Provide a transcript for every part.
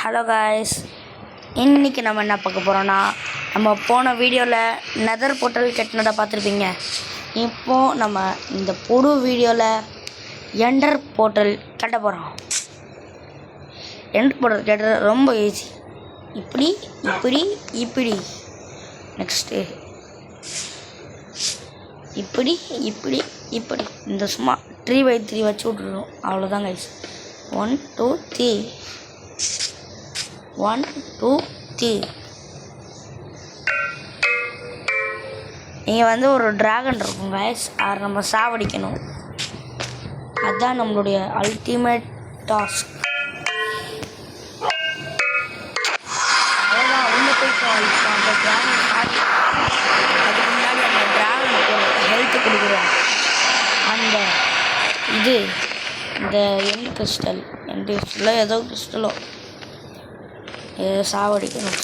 Hello guys, இன்றைக்கி நம்ம என்ன பார்க்க போகிறோன்னா, நம்ம போன வீடியோவில் நெதர் போர்ட்டல் கட்டினதை பார்த்துருப்பீங்க. இப்போது நம்ம இந்த புது வீடியோவில் எண்டர் போர்ட்டல் கட்ட போகிறோம். எண்டர் போர்ட்டல் கட்டுறது ரொம்ப ஈஸி. இப்படி இப்படி இப்படி நெக்ஸ்ட்டு இப்படி இப்படி இப்படி இந்த சும்மா 3x3 வச்சு விட்ருணும். அவ்வளோதான் கைஸ். 1 2 3 1 2 3. இங்கே வந்து ஒரு டிராகன் இருக்கும் கைஸ், அதை நம்ம சாவடிக்கணும். அதுதான் நம்மளுடைய அல்டிமேட் டாஸ்க். அவ்வளோதான், உள்ள போய்க்கும். அந்த டிராகன் சாடி அதுக்கு முன்னாடி அந்த டிராகனுக்கு ஹெல்த்து கொடுக்குறோம். அந்த இது இந்த எண்ட் கிறிஸ்டலோ ஏதோ கிறிஸ்டலோ ஏதோ சாவடிக்கணும்.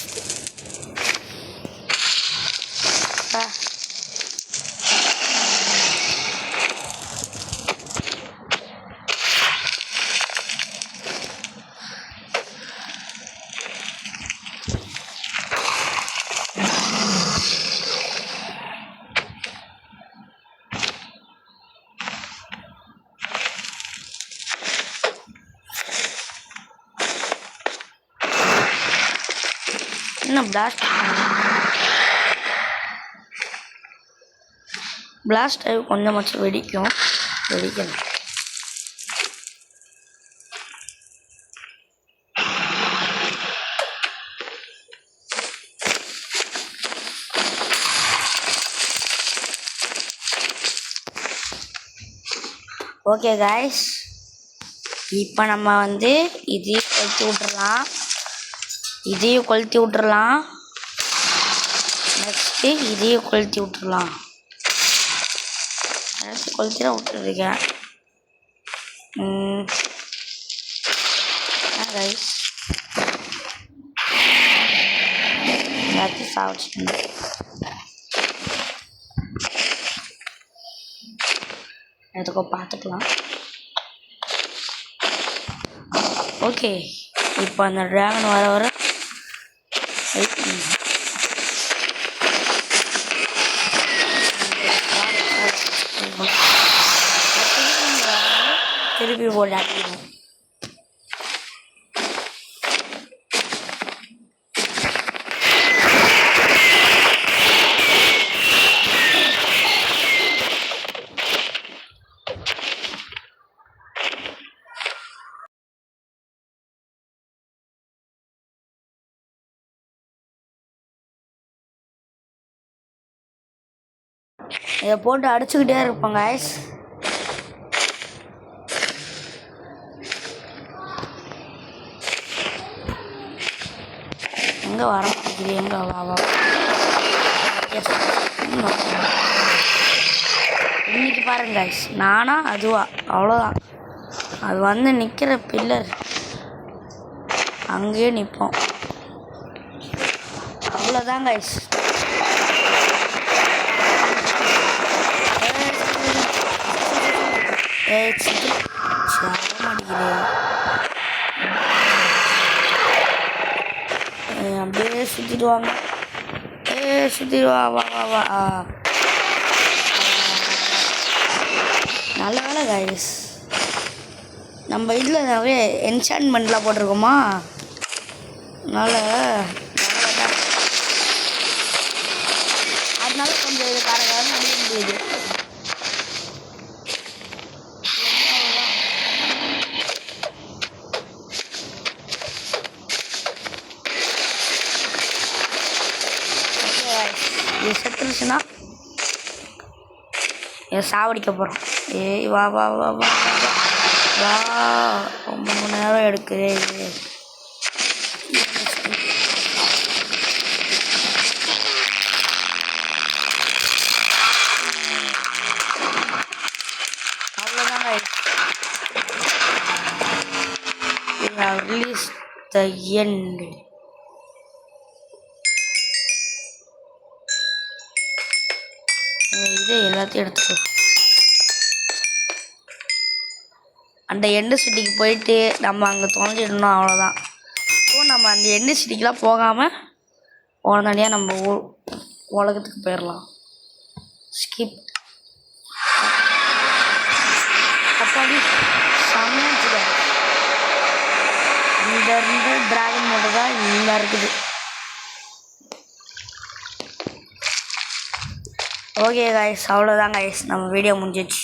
இன்னும் பிளாஸ்ட் ஆகி கொஞ்சமாச்சும் வெடிக்கணும். ஓகே காய்ஸ், இப்போ நம்ம வந்து இதையும் கொளுத்தி விட்டுறலாம். நெக்ஸ்ட்டு இதையும் கொளுத்தி விட்டுறலாம். எல்லாத்தையும் கொளுத்தி தான் விட்டுருக்கேன். கைஸ், எல்லாத்தையும் சாப்பிட்டு எதுக்கோ பார்த்துக்கலாம். ஓகே, இப்போ அந்த டிராகன் வர திருப்பி போடாட்டிடும். இதை போட்டு அடிச்சுக்கிட்டே இருப்போம் கைஸ். எங்கே வர மாட்டேங்குது? எங்கே வா இன்னைக்கு பாருங்க கைஸ், நானா அதுவா அவ்வளோதான். அது வந்து நிற்கிற பில்லர் அங்கேயே நிற்போம். அவ்வளோதான் கைஸ். அப்படியே சுற்றிடுவாங்க. சுற்றிடுவா வா வா வா. நல்ல வேலை கைஸ், நம்ம இதில் நிறைய என்சான்மெண்ட்லாம் போட்டிருக்கோமா, அதனால கொஞ்சம் இது காரக்காரம் அடிக்க முடியுது. இது செத்துருச்சுன்னா இதை சாவடிக்க போகிறோம். ஏய் வா வா வா வா வா. ரொம்ப மணி நேரம் எடுக்குது இது. அவ்வளோதாங்க. Release the end. இது எல்லாத்தையும் எடுத்துக்கோ. அந்த எண்டு சிட்டிக்கு போயிட்டு நம்ம அங்கே தொலைஞ்சிடணும். அவ்வளோதான். நம்ம அந்த எண்ணெய் சிட்டிக்கெலாம் போகாமல் உடனடியாக நம்ம உலகத்துக்கு போயிடலாம். ஸ்கிப் அப்பாடி செம்மையாக இந்த இருந்து டிராகன் மோட்டர் தான் இங்கே இருக்குது. ஓகே கைஸ், அவ்வளோதான் கைஸ், நம்ம வீடியோ முடிஞ்சிச்சு.